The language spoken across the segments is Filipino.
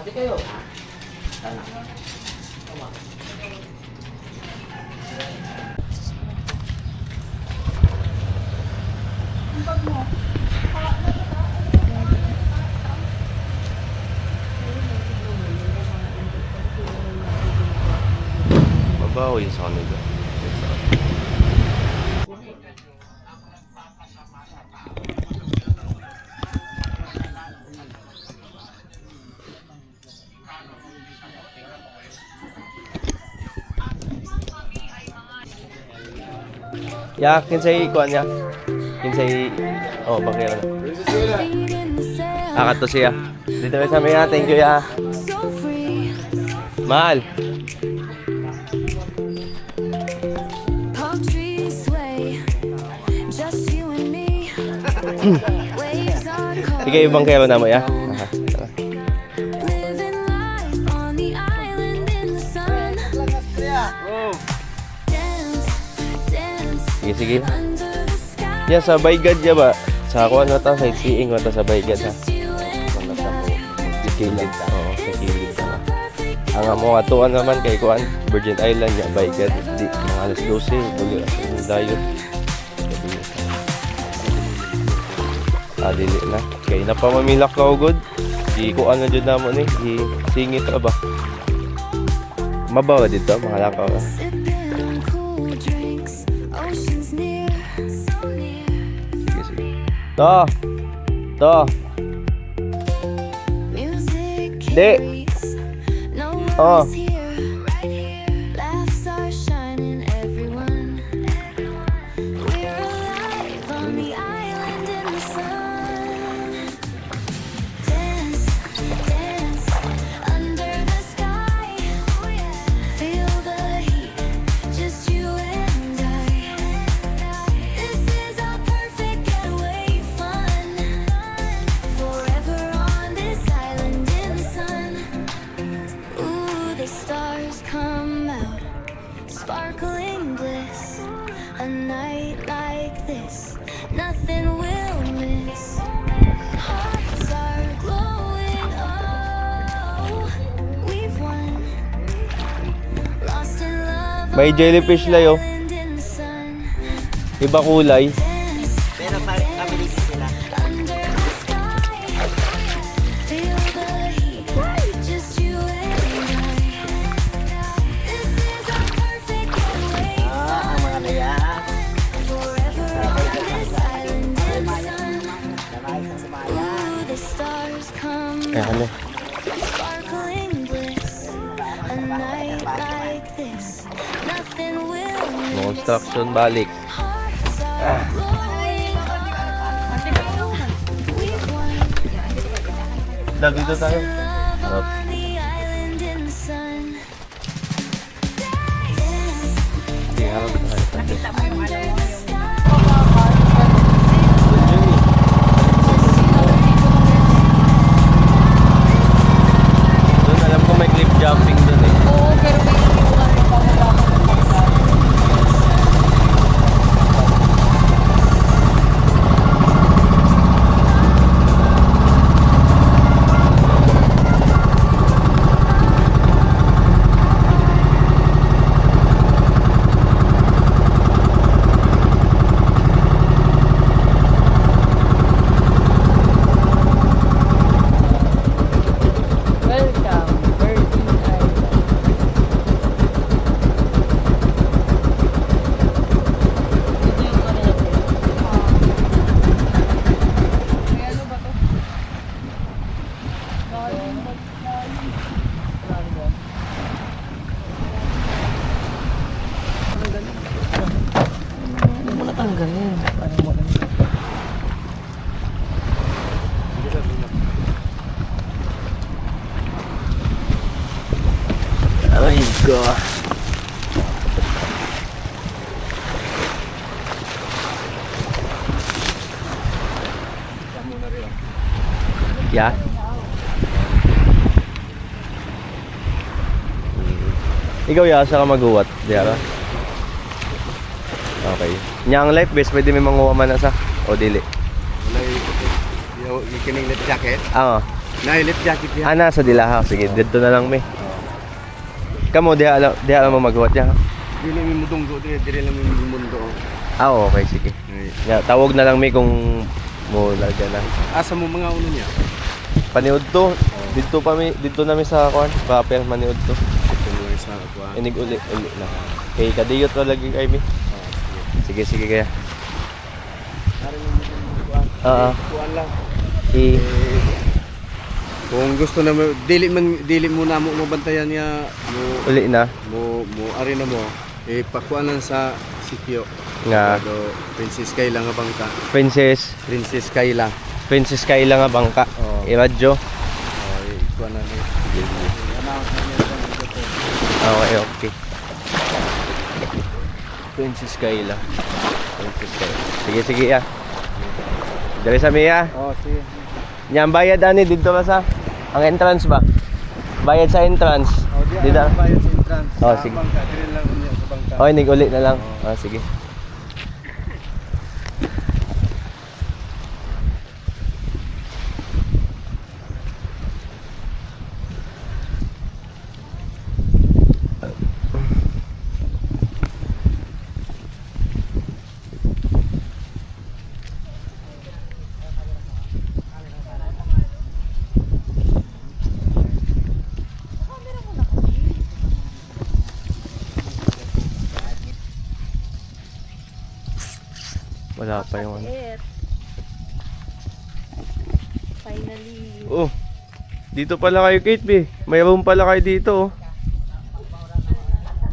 Sabi kayo. Sana. Mabaho yun sa kanila. Ya, kinsay kuan ya. Kinsay bakit na. Akat to siya. Dito sa amin ya, thank you ya. Mahal. Sige, ibang kayo na mo ya. Sige, sige. Ya, sa Baygad ya ba? Sa ako ano ta, sightseeing ta sa Baygad ha. Ano ta po? Sikilid. Oo, sa kilid ta. Ang amo atuan naman kay kuan, Virgin Island ya, Baygad. Di mga alas 12, tuloy ang dayon. Dili na. Kay na pa mamilak ka ugod. Di ko ano jud namo ni, di singit ra ba. Mabawa dito, mga lakaw. To. De. Oh. Sparkling bliss, a night like this, nothing will miss. Hearts are glowing, oh, we've won. Lost in love, May jellyfish layo. Iba kulay. Pero kami dito sila. under the sky. Feel the heat, just you and I. This is our perfect getaway. Ang mga naya. Forever on this island in the sun. Damay sa sumaya. Ooh, the stars come Ano? sparkling bliss. A night like this, nothing will miss. Construction balik. Hearts are glowing, oh, we've won. Dito tayo. Love on the island in the sun. Dance Sige, harap tayo. under the sky. Doon, alam ko may cliff jumping doon eh. Oo, pero may welcome, Virgin Island. Ito yung ano natin. May ano ba to? Ano mo natanggalin? Paano mo natanggalin? Aray ko. Ya. Ikaw ya, sa ka maguwat, diara. Okay. Nyang life best pwede may manguha man na sa o dili. Yung kining net jacket, Ah. Nailip jacket niya. Ah, nasa Dilaha. Sige, dito na lang, may. Kamo, diha alam mo maghuwat niya. Dili mi mudunggo dire lang mi mundo. Ah, okay, sige. Ya, tawag na lang, may kung mo lagyan na. Asa mo mga uno niya? Paniud to. Dito namin sa kuan. Paper maniud to. Ito mo sa kuha. Inig uli na. Kay kadiyot na lagi kay mi. Sige, kaya. Kuan lang. I Kung gusto na dili mo na mo mabantayan niya uli na mo ari na mo pakuan lang sa sitio. nga Princess Kayla nga bangka. Princess Kayla nga bangka. Oo. I-radyo. Kuan na ni. Okay. Princess Kayla. Sige ya. Dali sa Mia. Oh, sige. Nyang bayad ani dito ba sa ang entrance ba? Bayad sa entrance. Di Dito. bayad sa entrance. Oh, Sa sige. Bangka, dire lang niya sa bangka. Okay, nig-uli na lang. Ah, sige. Wala pa yung ano. Finally. Oh. Dito pala kayo, Kate, B. May room pala kayo dito, oh.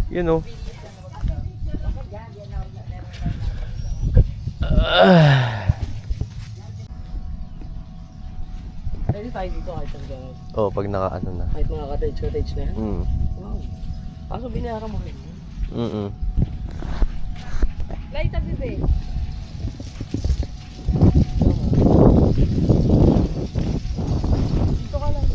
Yun, oh. Pwede tayo dito kahit ang gano'n. Oh, pag naka-ano na. Kahit mga cottage na yan. Mm. Wow. Kaso binayaran mo rin. Mm. Light up, bebe. Dito ka lang.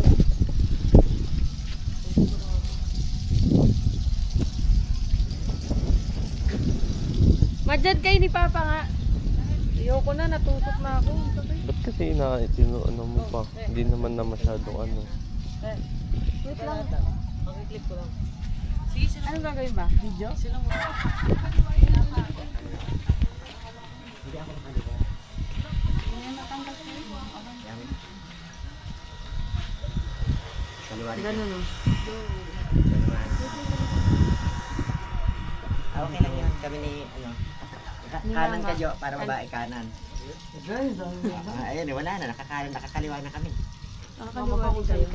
Madjad kayo ni Papa nga. Ayoko na, natusok na ako. Ba't kasi ano mo pa? Hindi naman na masyadong ano. Wait lang. Pakiclip ko lang. Sige, anong gagawin ba? Video? Sila mo. Ganun o. Okay lang yun. Kami ni, ano, kanan ka, Jo, para babae kanan. Ayun, wala na. Nakakaliwa na kami. Nakakaliwa din kayo.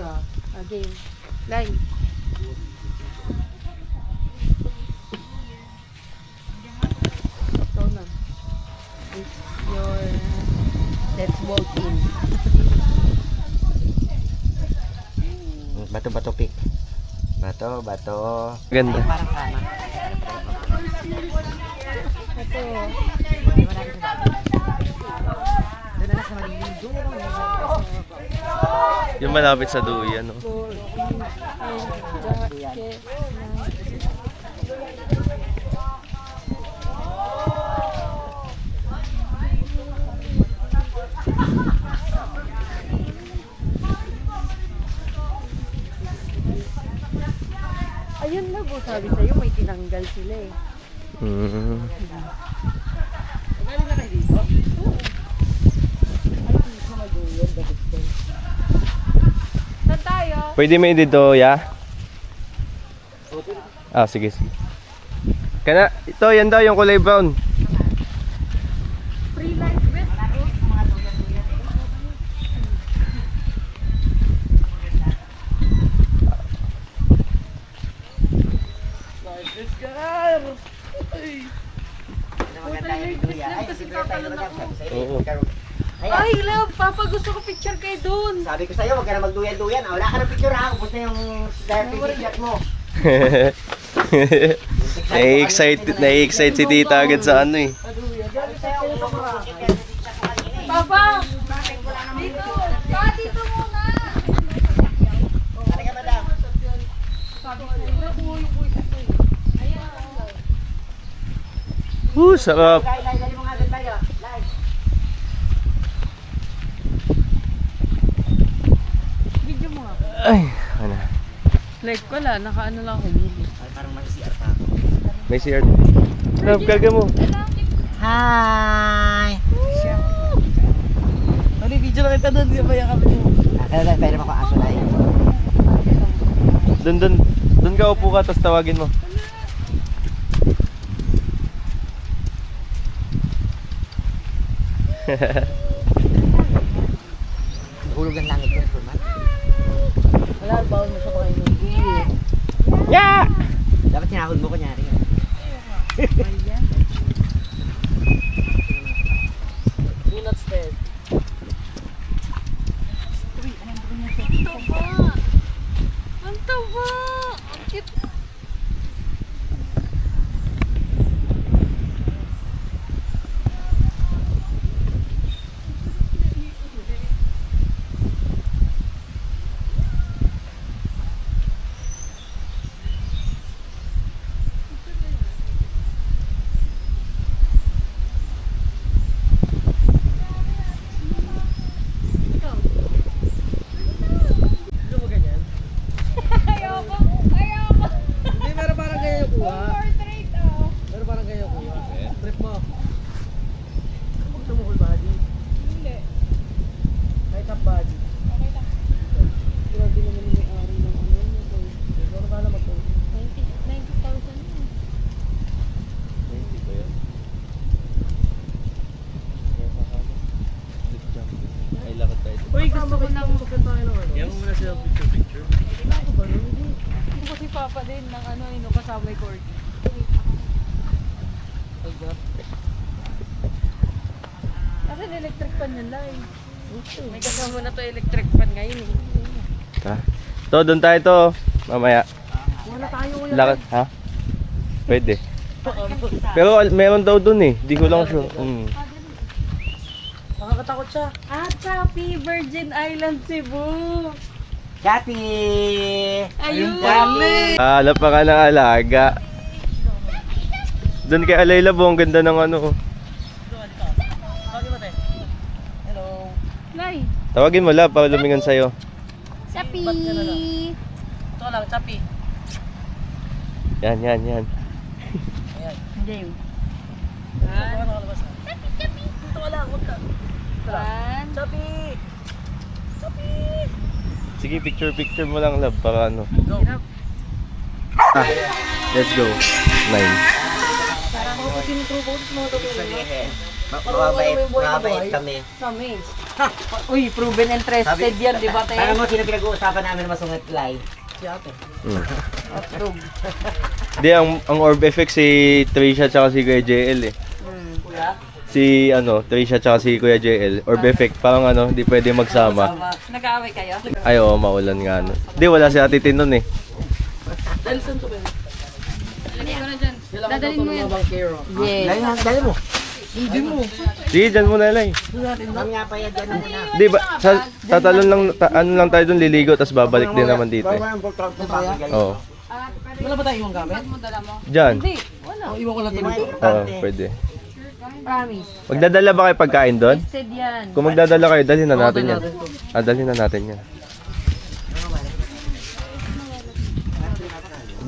Game. Line. Ito na. It's your... Let's walk in. Bato-bato pick. Bato. Ganda. Parang kanan. Ito. Doon na sa magiging doon. Yung malapit sa duyan, oh. For and jacket. Ayun na po, sabi sa'yo, may tinanggal sila eh. Mm. Galing na kayo dito? Saan tayo? Pwede may dito, ya? Ah, sige. Kana, ito, yan daw yung kulay brown. Free life vest. Life vest ka! Maganda yung duya. Ay, kasi sige tayo tatalon na ako. Oo. Ay, love! Papa, gusto ko picture kayo dun! Sabi ko sa'yo, huwag ka na magduyan-duyan. Wala ka ng picture ha. Ubus na yung certificate mo. Na-excite si tita agad sa ano eh. Papa! Dito! Pa, dito muna! Halika, madam. Sabi ko, nakuha yung voice ko eh. Sarap. Dali mo nga doon tayo. Live. Ay, ano. Like wala, naka-ano lang ako. Mili. Ay, parang mag-CR pa ako. May CR. Love, gaga mo. Hi! Ano, video na kita doon. Di ba yung kapit mo? Pwede mo ko aso na eh. Doon ka upo ka, tapos tawagin mo. Hulog ang langit ko, Furman. Wala, bawal mo siya kayo ng Yeah! Dapat sinahod mo kunyari. Do not stare. Ang taba! Ang cute! Hindi, pero parang ganyan yung kuha. Pero parang ganyan yung kuha. Trip mo. Huwag mo full body. Hindi. Kahit half body. Grabe naman yung ari ng ano. Pero bala mag-go. 90,000. Ay, lakad tayo. Uy, gusto ko ng... Kaya mo muna sila picture. Gusto ko si Papa din ng ano, kasama yung cord. Kasi electric pan yun lang eh. May kasama na to electric pan ngayon eh. Ha? To, doon tayo to. Mamaya. Wala tayo ngayon. Lakad, ha? Pwede. Pero meron daw doon eh. Di ko lang sure. Nakakatakot siya. Ah, Chappy, Virgin Island, Cebu. Chappy! Ayun. Hanap pa ka ng alaga. Doon kay Alayla po, ang ganda ng ano. Bakit mo, te? Hello. Nay. Tawagin mo la para lumingon sa'yo. Chappy. Ito lang, Chappy. Yan. Game. Ito nakalabas na. Ito ka lang, huwag ka. One. Chappy! Chappy! Sige, picture mo lang love para ano. Go. Let's go. 9. Mabait kami. Samis. Uy, proven interested yan, di ba, te? Parang mo sino pinag-uusapan namin na masungit fly. Si ate. Approve. Hindi, ang orb effect si Trisha tsaka si Kuya JL eh. Kuya? Si Trisha tsaka si Kuya JL. Orb effect, parang hindi pwede magsama. Nag-aaway kayo? Ay oo, maulan nga no. Hindi, wala si Ate Tin nun eh. Dahil saan to ba? Lagay ko na dyan. Dadalhin mo yan. Bangkero. Yes. Dali mo. Hindi mo. Sige, dyan muna lang. Mami nga pa yan dyan muna. Di ba, tatalon lang, ano lang tayo dun, liligo, tapos babalik din naman dito eh. Oo. Wala ba tayong gamit? Mo dala mo? Dyan. Hindi, wala. O, iwan ko lang ito dito. Oo, pwede. Promise. Magdadala ba kayo pagkain doon? Tested yan. Kung magdadala kayo, dalhin na natin yan. Dalhin na natin yan.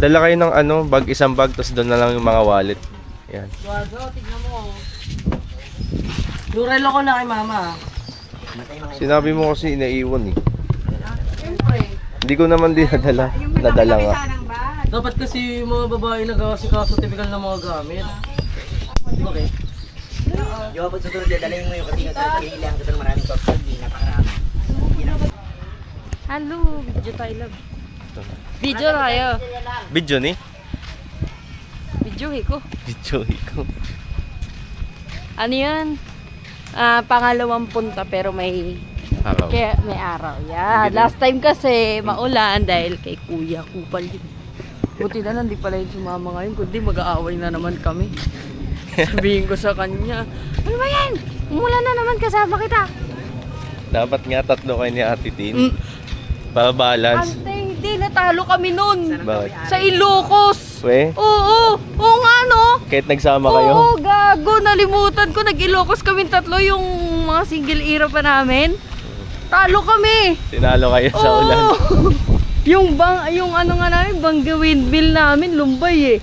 Dala kayo ng isang bag, tapos doon na lang yung mga wallet. Yan. Wago, tignan mo. Yung relo ko na kay mama. Sinabi mo kasi inaiwan eh. Siyempre. Hindi ko naman din nadala. Nadala nga. Dapat kasi yung mga babae nag-asikaso typical na mga gamit. Di ba, Kay? Yo, pag susunod dadalhin mo yung kasi sa sarili lang doon maraming cocktail, napakarami. Hello, video tayo love. Video tayo. Video ni? Video ko. Video ko. Ano yan? Pangalawang punta pero may Araw. kaya may araw. Yan. Last time kasi maulan dahil kay Kuya Kupal yun. Buti na lang di pala yung sumama ngayon kundi mag-aaway na naman kami. Sabihin ko sa kanya, ano ba yan? Umulan na naman kasama kita. Dapat nga tatlo kayo ni Ate Tin. Para balance. Ante, hindi natalo kami nun. Bakit? Sa Ilocos. We? Oo nga no. Kahit nagsama kayo? Oo, gago. Nalimutan ko. Nag-Ilocos kami tatlo yung mga single era pa namin. Talo kami! Tinalo kayo sa ulan. Oo. yung ano nga namin, bangga windmill namin, lumbay eh.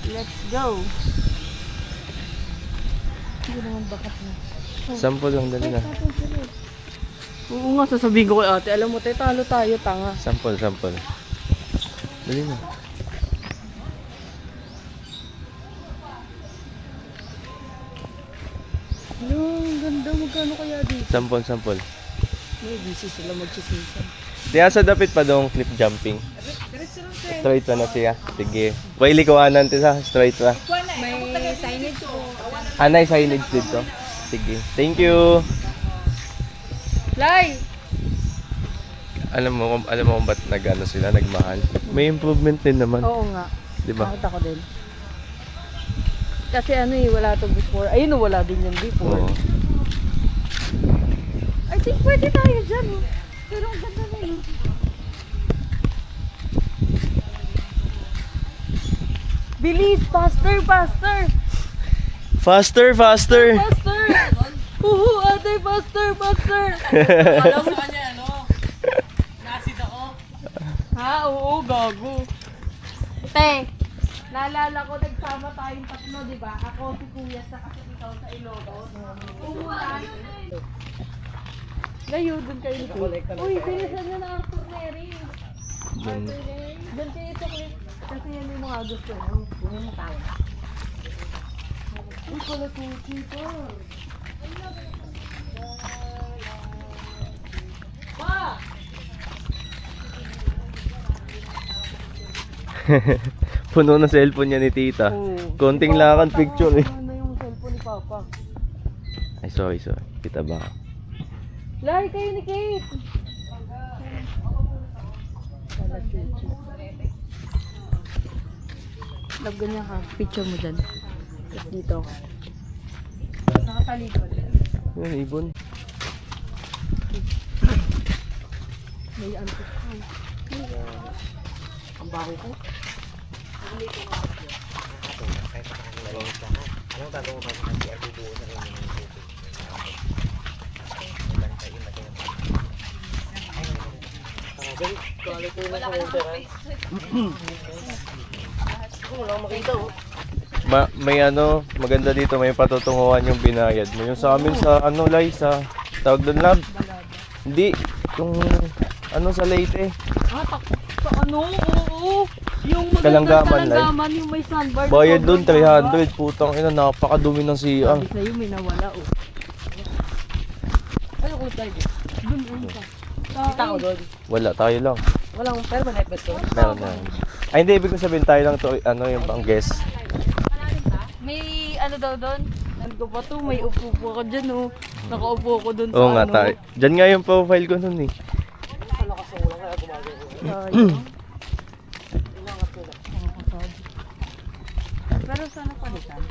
Let's go. Hindi naman bakat na. Sample lang dali na. Oo nga, sasabihin ko kay ate, alam mo tayo, talo tayo, tanga. Sample. Dali na. Ano, ang ganda, magkano kaya dito? Sample. May busy sila magchismisan. Diya sa dapit pa dong cliff jumping. Straight pa na siya. Sige. Waili ko anan ti sa straight pa. May signage po. Anay signage dito. Sige. Thank you. Lai! Alam mo kung ba't nag-ano sila, nagmahal. May improvement din naman. Oo nga. Di ba? Nakita ko din. Kasi ano eh, wala to before. Ayun, wala din yan before. Oo. I think pwede tayo dyan. Oh. Pero ang ganda na yun. Bilis! Faster! Faster! Faster! Ate! Faster! Alam mo kanya ano? Nasid ako. Ha? Oo, gago. Te, naalala ko nagsama tayong tatlo, di ba? Ako, si Kuya, sa kasi ikaw sa Ilocos. Umulan. Layo, dun kayo nito. Uy, bilisan nyo na Arthur Neri. Dun. Dun kayo ito, kasi yan yung mga gusto nyo. Yung mga tao. Uy, pala ito. Pa! Puno na cellphone niya ni tita. Oo. Konting lakad picture eh. Ano yung cellphone ni Papa? Ay, sorry. Kita ba? Lahi kayo ni Kate! Love, ganyan ka. Picture mo dyan. Tapos dito ako. Nakatalikod. Yan, ibon. May antik ko. Ang baho ko. Anong gagawin mo pa kasi ay bubuo sa rin ng tubig? May ano, maganda dito, may patutunguhan yung binayad mo. Yung sa amin sa ano, Lai, sa tawag doon lab. Hindi, yung ano sa Leyte. Sa ano? Oo. Yung Kalanggaman, Kalanggaman, yung may sandbar. Bayad doon 300, putang ina, napakadumi ng CR. Sabi sa'yo, may nawala oh. Ano ko tayo? Doon, ka. Kita ko doon. Wala, tayo lang. Walang, pero ba net doon? Meron na. Ay hindi, ibig ko sabihin tayo lang to, ano yung pang guest. May ano daw doon? Ano ko pa to? May upo-upo ko dyan oh. Nakaupo ko doon sa Oo nga ano. tayo. Diyan nga yung profile ko nun eh. Pero sana palitan.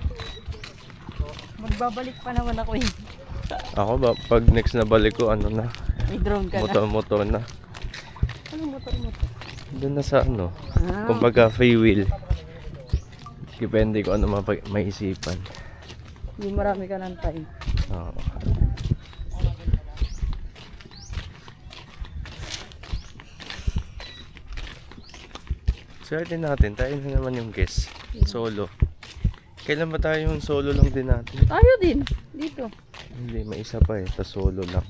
Magbabalik pa naman ako eh. Ako ba, pag next na balik ko, ano na, May drone ka na. motor na. Ano motor? Doon na sa ano, Ah, kumbaga free will. Depende ko ano maisipan. Hindi marami ka ng time. Oo. Swerte natin, tayo na naman yung guest. Solo. Kailan ba tayo yung solo lang din natin? Tayo din. Dito. Hindi, may isa pa eh. Tas solo lang.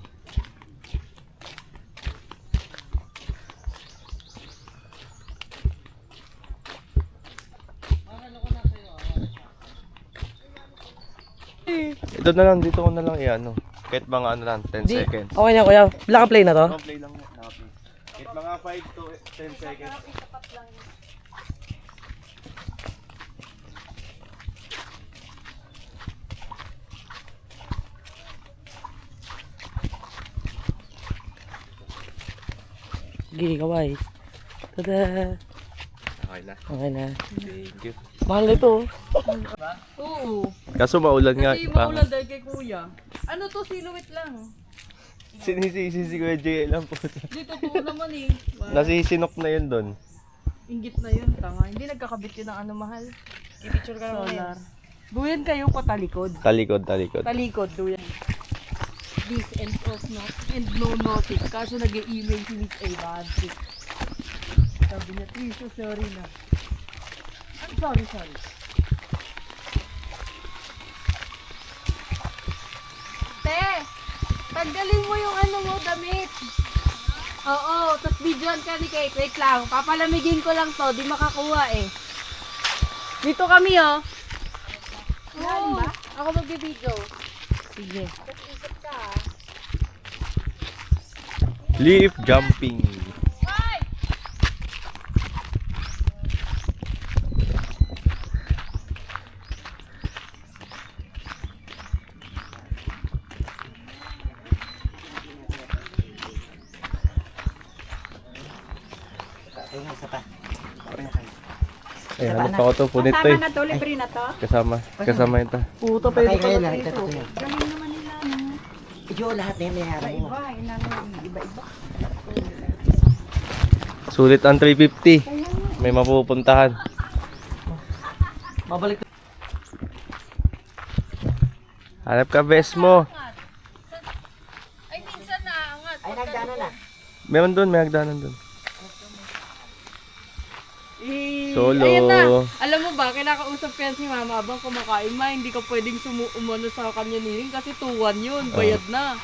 Ito na lang, dito ko na lang i-ano. Kahit mga ano lang, 10 seconds. Okay na kuya. Naka-play na to? Play lang mo. Kahit mga 5 to 10 seconds. Sige, kaway. Tada! Okay na. Okay na. Thank you. Mahal ito. Oo. Kaso maulan nga. Kasi maulan dahil kay kuya. Ano to? Silhouette lang. Sinisisi si Kuya Jay lang po. Dito to naman eh. Nasisinok na yun doon. Inggit na yun. Tanga. Hindi nagkakabit yun ng ano mahal. I-picture ka naman solar. Duyan kayo patalikod. Talikod. Talikod, duyan. This and of no, and no notice. Kaso nag-e-email si Miss Eva. Sabi niya, Trisha, sorry na. I'm sorry. Te, tanggalin mo yung ano mo, damit. Oo, tapos videoan ka ni Kate. Wait lang, papalamigin ko lang to. Di makakuha eh. Dito kami oh. Oo, ako mag-video. Sige. Leaf jumping. Ayun nga, isa pa. Ay, hanap ako to. Punit to eh. na to, libre na to. Kasama ito. Puto, Pwede pwede kayo pala lang, dito. ito. Galing naman nila, no? Iyo, lahat na yan, may harap mo. Iba, iba-iba. Sulit ang 350. May mapupuntahan. Mabalik. Hanap ka best mo. Ay, minsan naangat. Ay, nagdana na. Meron doon, may hagdanan doon. Solo. Ayan na. Alam mo ba, kinakausap ko yan si mama habang kumakain. Ma, hindi ka pwedeng umano sa kanya niling kasi 2-1 yun. Bayad na.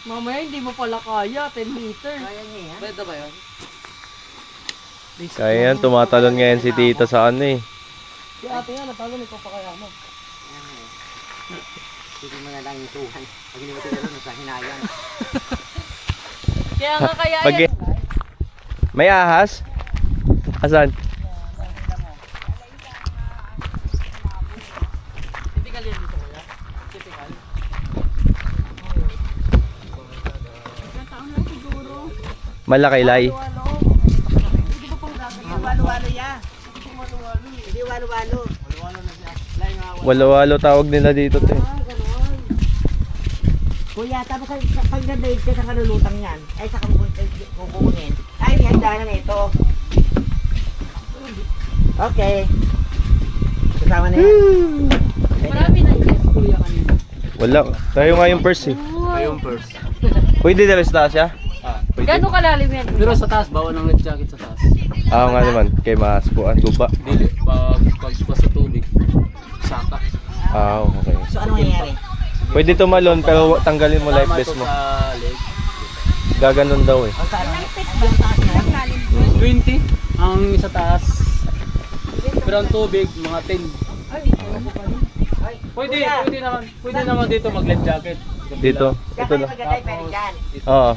Mamaya hindi mo pala kaya. 10 meters. Kaya niya yan. Pwede ba yun? Kaya yan, tumatalon ngayon si tita sa ano eh. Si ate nga, natalo nito pa kaya mo. Hindi mo na lang yung tuhan. Pag hindi mo tinalo, sa hinayang. Kaya nga kaya Pag yan. may ahas? Asan? Typical yan dito kuya. Typical. Malakaylay. Walo-walo ya. Hindi walo-walo. Walo-walo tawag nila dito te. Kuya, tapos pag nadaig ka sa kanulutang yan, ay sa kukunin. Ay, may hagdanan na ito. Okay. Kasama na yan. Marami na yes, kuya kanina. Wala. Tayo nga yung purse eh. Pwede na resta siya? Gano'ng kalalim yan? Pero sa taas, bawal ng life jacket sa taas. Nga naman. Kay maspuan tuba. Dili, pag sa tubig, saka. Okay. So, ano mangyayari? Pwede tumalon pero tanggalin mo life vest mo. Sa leg. Gaganon daw eh. O, sa ano? Yung taas na yan? 20 ang sa taas. Pero ang tubig, mga 10. Pwede naman dito mag-life jacket. Dito. Ito Kaya lang. maganda yung pwede dyan. Oo.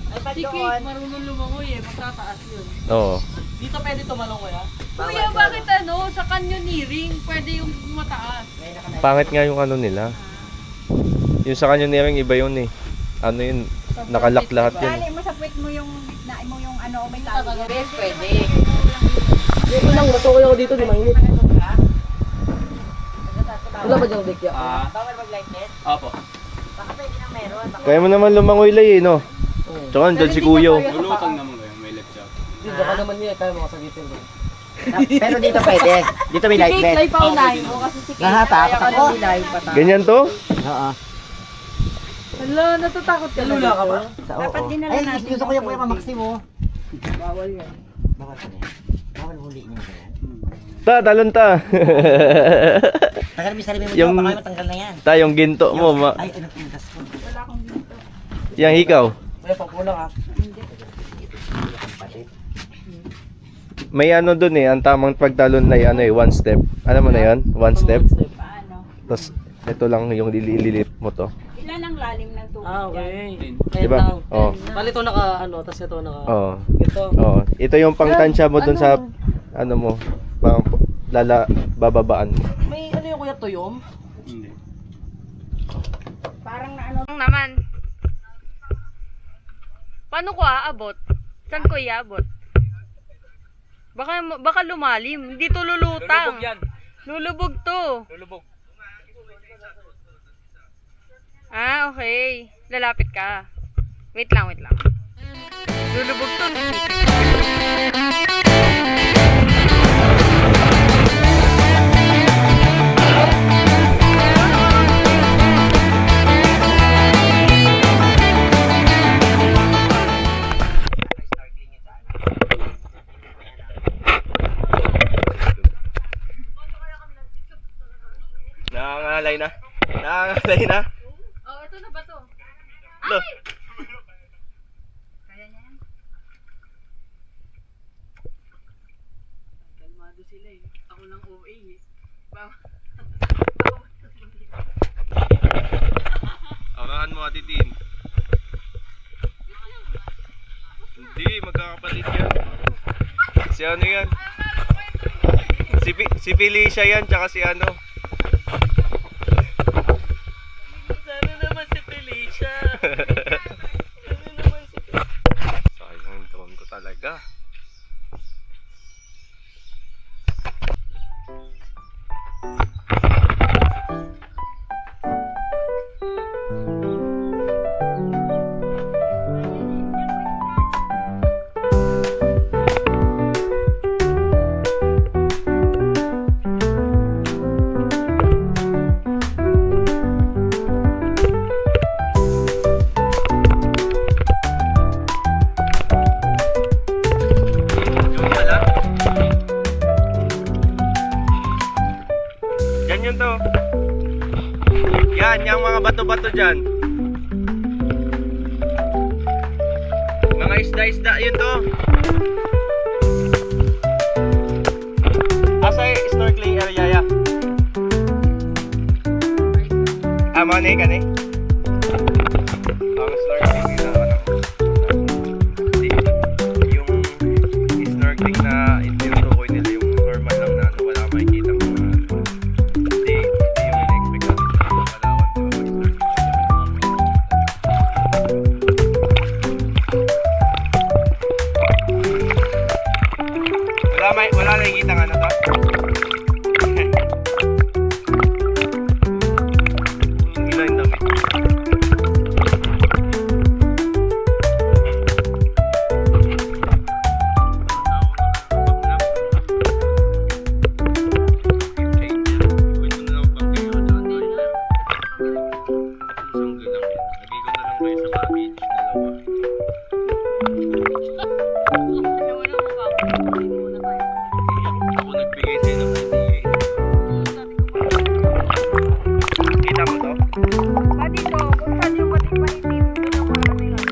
Ay, pag Si Kate, doon, marunong lumangoy eh. Magtataas yun. Oo. Dito pwede tumalong kuya. Kuya, bakit ano? Sa canyoneering, pwede yung mataas. may nakalagay. Pangit nga yung ano nila. Yung sa canyoneering iba yun eh. Ano yun? Nakalock lahat yun. Dali mo sa puwit mo yung gitna mo yung ano, may tali. Yes, pwede. Dito lang, matukoy ako dito, di mainit. Wala ba diyang dekya? Bawal mag-light net? Opo. Baka pwede na meron. Baka Kaya mo naman lumangoy lay eh no? Tsaka andyan si Kuya. oh. Lulutang naman kayo, may life jacket. Dito baka naman niya, kaya mga sagitin doon. Pero dito pwede. Dito may Si light Kate, vest. live paunahin mo kasi si Kate. Nahatakot kaya ka ako. nilive pata. Ganyan to? Oo. Hala, natatakot ka Lula ka ba? Dapat dinala Ay, natin gusto ko yung kuya sa Maximo. Bawal yan. Bawal ka na yan. Bawal huli niyo ba yan? Talon ta. Tagal mo yung sarili mo Yung- dito, baka matanggal na yan. Yung ginto mo. Ay, ano pintas ko? Yang ikaw. Kuya, pagkulang ah. May ano dun eh. Ang tamang pagtalon na ano eh. One step. Ano mo na yun? One step. paano. Tapos ito lang yung lililit mo to. Ilan ang lalim ng tubig Okay. Diba? Oo. Bali ito naka, ano, tapos ito naka, Oo. ito. Oo. Ito yung pangtansya mo dun sa ano mo. Pang bababaan mo. May ano yung kuya, tuyom? Hindi. Parang na ano. Naman. Paano ko aabot? Saan ko iabot? Baka lumalim. Hindi to lulutang. Lulubog yan. Lulubog to. Lulubog. Ah, okay. Lalapit ka. Wait lang. Lulubog to. Nakangalay na. Oh, ito na ba to? Lo. Kaya niya yan? Kalmado sila eh. Ako lang OA eh. Aurahan mo, Ate Tin. Hindi, magkakapatid yan. Si ano yan? Si Felicia yan, tsaka si ano. Sana naman si Felicia. Sana naman si Sayang yung drone ko talaga. Yung pala. Yan yun to. Yan, yung mga bato-bato dyan. Mga isda-isda yun to. Asa yung snorkeling area ya? Mga ka ni? Ang snorkeling na ano. Yung snorkeling na tinutukoy nila yung normal lang na ano, wala makikita mo. Hindi yung in-expect natin sa Palawan, wala nakikita nga na to. Ilan yung damit. Ako nagbigay sa'yo ng idea. Kita mo to? Pati ko, kung saan yung pati maitim, doon ang maraming ano.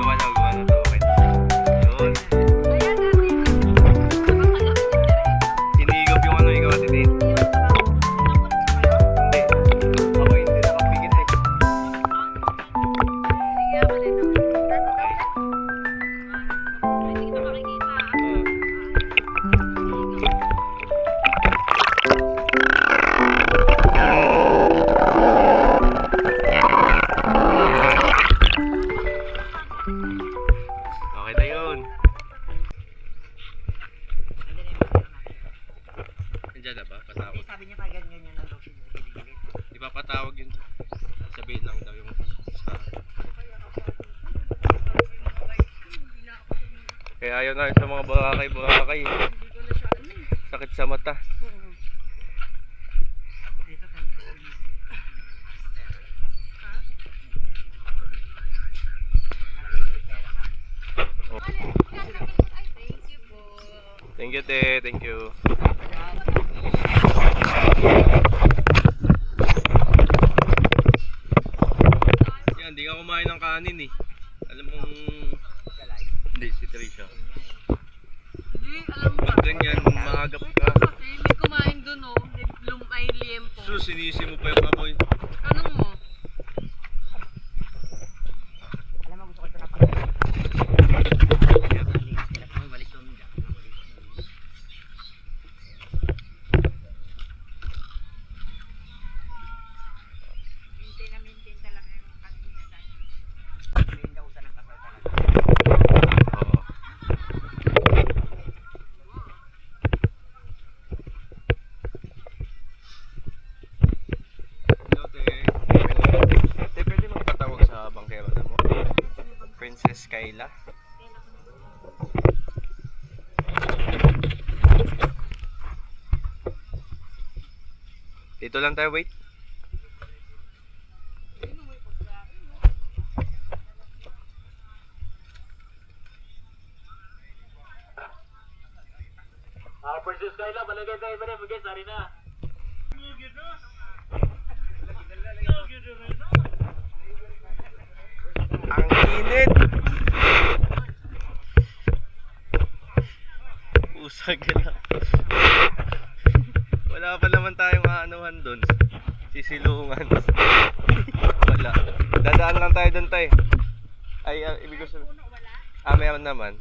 Gawa na to. Okay. Yun. Sinigop yung ano ikaw at hindi. Hindi. Ako hindi nakapigit eh. Okay na yun. Nandiyan na ba? Patawag. Sabi niya kagad ganyan ang daw siya sa gilid-gilid. Di ba patawag yun? Sabihin lang daw yung sa... Kaya ayaw na rin sa mga Boracay. Sakit sa mata. Thank you, te. Thank you. Yan, di ka kumain ng kanin eh. Alam mong... Hindi, si Trisha. Hindi, alam mo. Pag ganyan, mahagap ka. Kasi may kumain dun oh. Lumay liempo. Sus, sinisi mo pa yung amoy. Anong mo? Alam mo, gusto ko ito na pag- Walis mo mga. Maintain daw sa ng kasal talaga. Oo. Hello, te. Te, pwede magpatawag sa bangkero na mo? Princess Kayla. Dito lang tayo, wait. Princess Kayla, balagay tayo ba rin? Magay, sari na. Ang init! Pusag na. Wala pa naman tayong aanuhan doon. Sisilungan. Wala. Dadaan lang tayo doon tayo. Ay, ibig ko sabihin. Meron naman.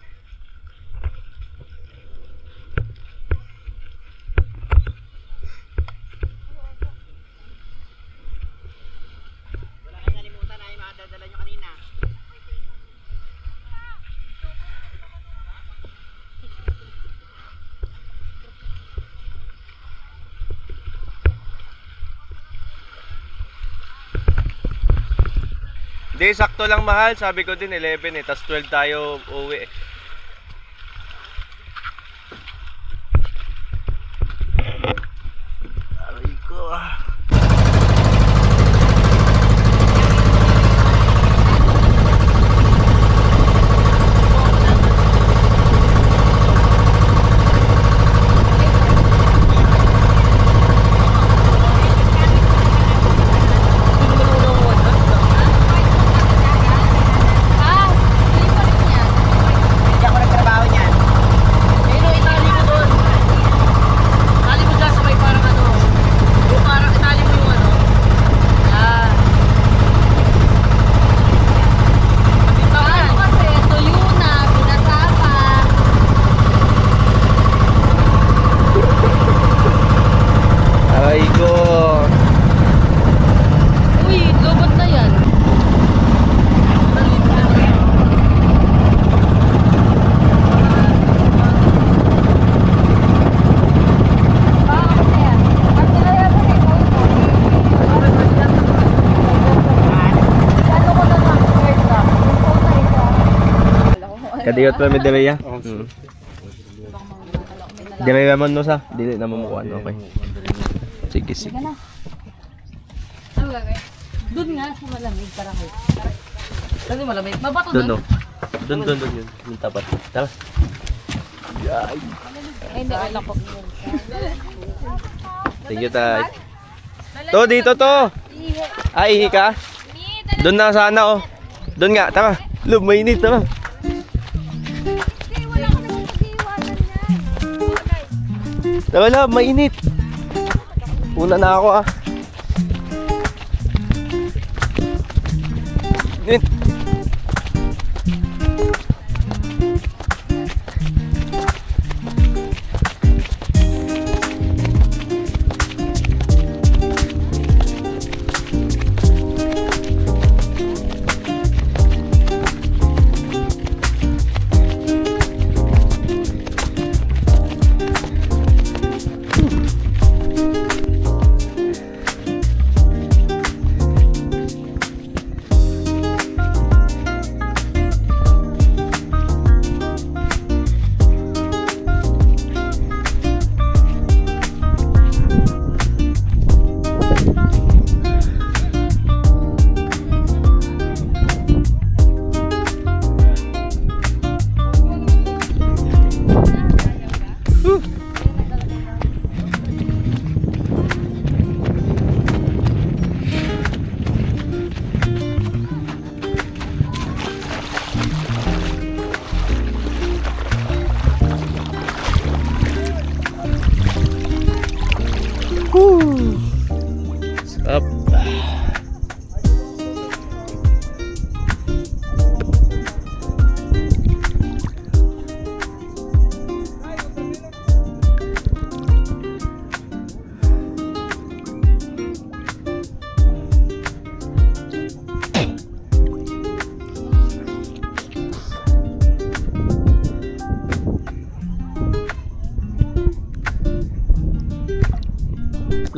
Wala kayong nalimutan na yung madadala nyo kanina. Hindi, sakto lang mahal. Sabi ko din 11 eh. Tas 12 tayo uwi eh. Aray ko ah. Ah, hindi pa rin yan. Kadiyot pa may dire ya. Dire naman no sa, dili naman mo ano, okay. Sige, sige. Doon nga sa malamig para kayo. Kasi malamig. Mabato Doon, doon. no. Doon yun. Yung tapat. Tara. Ay, hindi. Wala ko. Thank you, tay. To, dito to. Ay, ihi ka? Doon na sana, oh. Doon nga, tara. Love, mainit, tara. Tara, love, mainit. Una na ako, ah. Init. Up.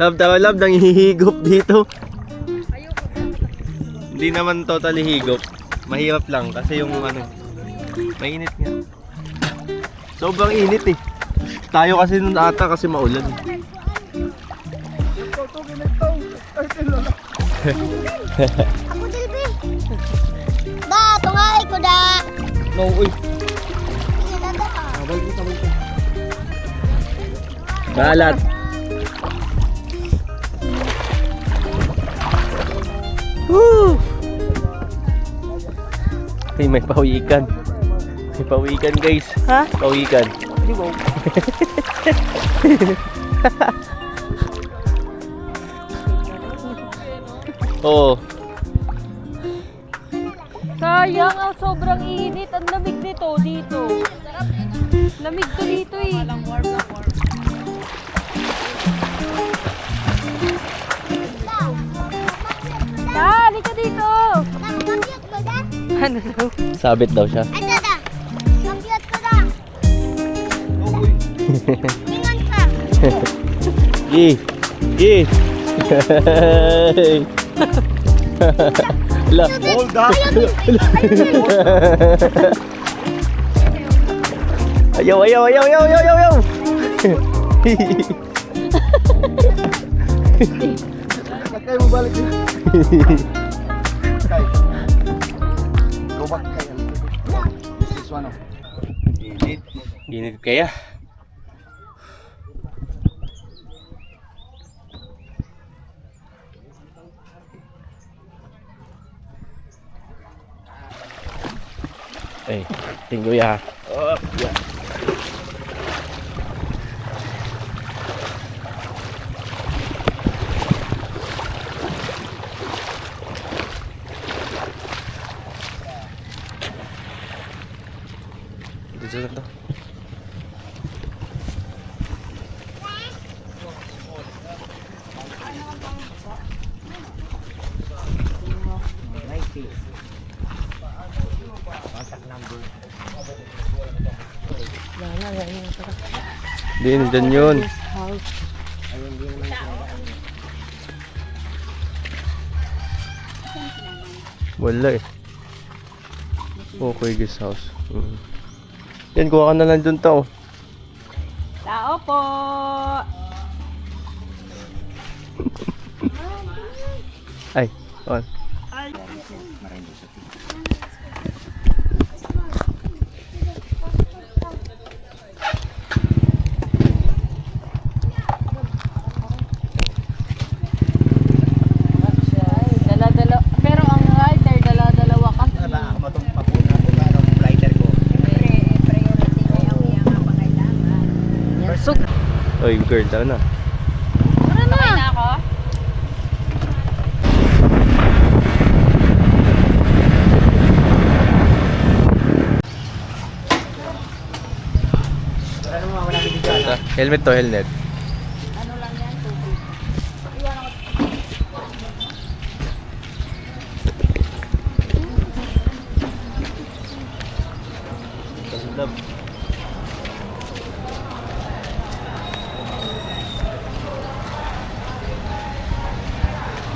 Love, tawa love, nang hihigop dito. Hindi naman totally higop. Mahirap lang kasi yung ano, mainit nga. Sobrang init eh. Tayo kasi nun ata kasi maulan. Ako dilbi. Da, tungay ko da. No, uy. Kalat. Woo! Hey, may pawikan. May pawikan, guys. Ha? Pawikan. Di ba? Oo. Sayang, ang sobrang init. Ang lamig nito dito. Lamig to dito eh. Walang warm na warm. Dali ka dito! Nakabyot ko da. Ano daw? Sabit daw siya. Ay, da. Nakabyot ko da. Ingan ka. Gi! Gi! La. Hold up. Ayaw, ayaw, ayaw, ayaw, ayaw, ayaw. Kayo mo balik din. Kay. Go back kay. This one oh. Init. Init kaya. Eh, tinggo ya. Oh, ya. Dito to. Di, nandyan yun. Wala eh. Okay, guest house. Yan, kuha ka na lang dun to. Tao po! Ay, on. Dala-dala. Pero ang rider, dala-dalawa kasi. Ano ba ako matumpa po na kung ano rider ko. Yan, so, Oy, girl, tara na. tara na ako. Ano mo, wala din dyan. Ito, helmet to, helmet. Ano lang yan, tubig.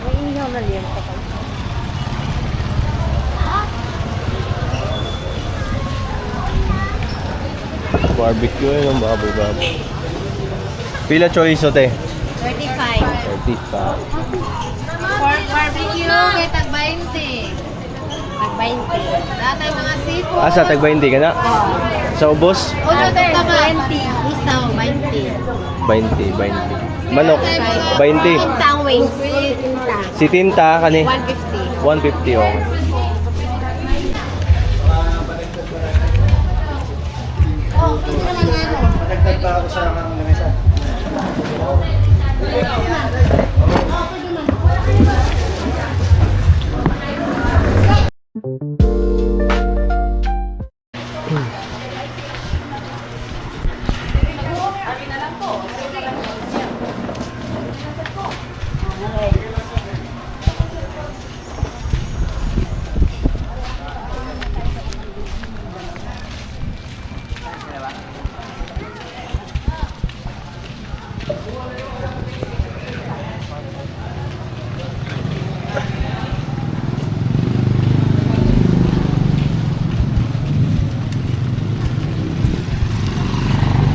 May ihaw na liyan pa kayo. Barbecue yun, baboy. Pila chorizo, te? 35. 35. Pork barbecue, kay tag 20. Tag 20. Datay mga seafood. Asa, tag 20 ka na? Sa ubos? Ulo tag 20. Isaw, 20. 20. Manok, 20. Tintang wings. Si Tinta, kani? 150. 150, okay. Madagdag pa ako sa mga lamesa.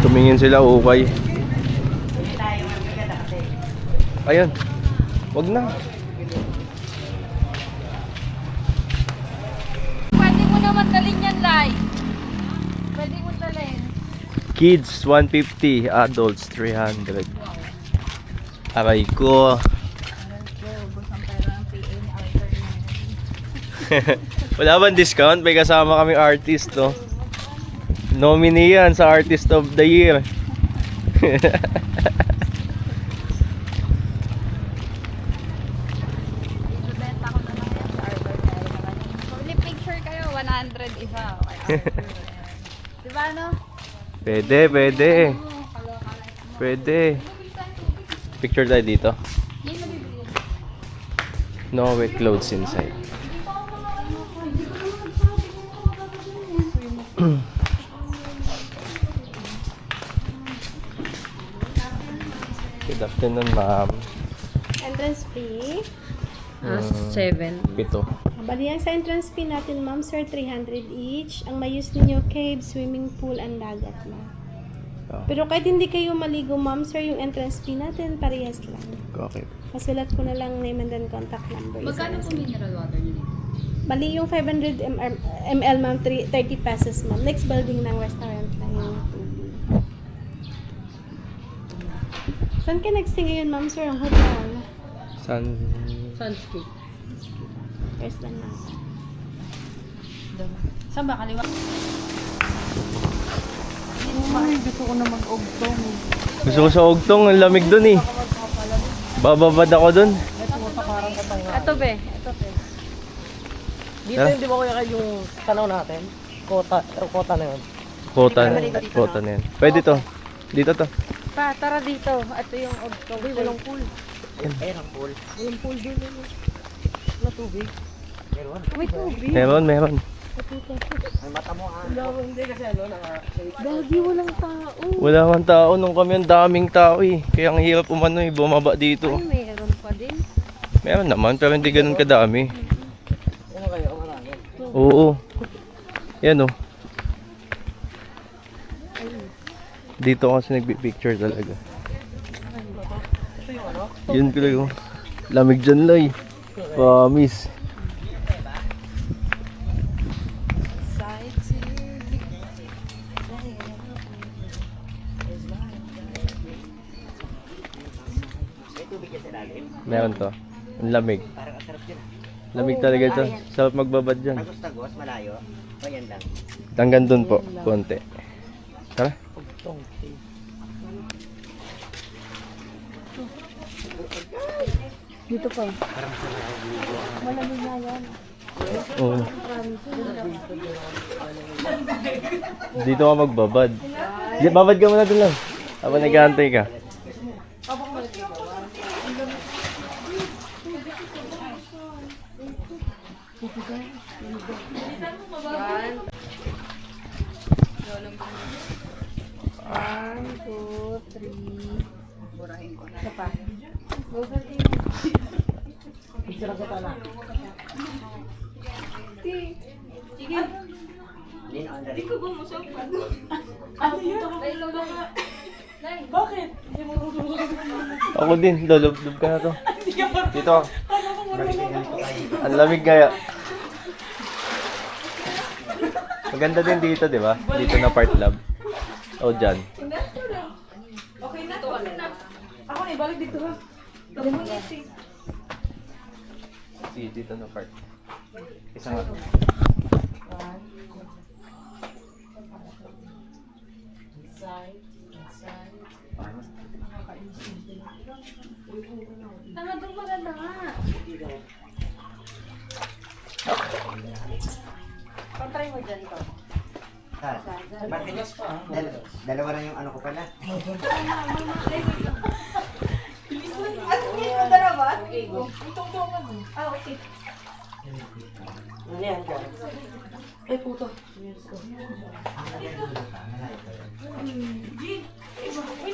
Tumingin sila, ukay. Ayun. Wag na. Pwede mo naman dalhin yan, Lai. Pwede mo dalhin. Kids 150, adults 300. Aray ko. Wala bang discount? May kasama kaming artist, no? Nominee yan sa Artist of the Year. Public picture kayo, 100 isa. Diba no? Pwede. Pwede. Picture tayo dito. No wet clothes inside. Good afternoon, ma'am. Entrance fee. 7. Pito. Bali, ang sa entrance fee natin, ma'am, sir, 300 each. Ang may use ninyo, cave, swimming pool, and dagat na. Oh, Pero kahit hindi kayo maligo, ma'am, sir, yung entrance fee natin, parehas lang. okay. Masulat ko na lang name and then contact number. Magkano po mineral water nyo dito? Bali, yung 500 ml, ma'am, 30 pesos, ma'am. Next building ng restaurant lang yung tubig. Saan ka nag-stay ngayon, ma'am, sir? Ang hotel. Sunscreen. First lang natin. Saan ba? Kaliwa? Ay, gusto ko na mag-ogtong. Gusto ko sa Ogtong, ang lamig dun eh. Bababad ako dun. Ito be. Ito be. Dito yung di ba kuya kayo yung tanaw natin? Kota na yun. Kota na yan. Pwede to. Dito to. Pa, tara dito. Ito yung ogtong. Uy, walang pool. Ayun ang pool. Walang pool din. Wala tubig. Meron. May tubig. Meron. May mata mo ah. Hindi kasi ano, Dagi, walang tao. Wala man tao nung kami, ang daming tao eh. Kaya ang hirap umano eh, bumaba dito. Ay, mayroon pa din. Meron naman, pero hindi ganun kadami. ano kayo, marami. Oo. Yan oh. Dito kasi nagpipicture talaga. Yun ko lang. Lamig dyan, Loy. Promise. Meron to. Ang lamig. Parang ang sarap dyan. Lamig talaga ito. Sarap magbabad dyan. Tagos-tagos, malayo. O yan lang. Hanggang dun po, konti. Tara. Dito pa. Oo. Dito ka magbabad. Babad ka muna dun lang. Habang nag-aantay ka. Ako din, lulublob ka na to. Dito. Ang lamig kaya. Maganda din dito, di ba? Dito na part lab. O, dyan. Ako na, ibalik dito ha. Dito na part. Isa nga. Tanga doon maganda nga. Pantry mo dyan to. Dalawa na yung ano ko pala.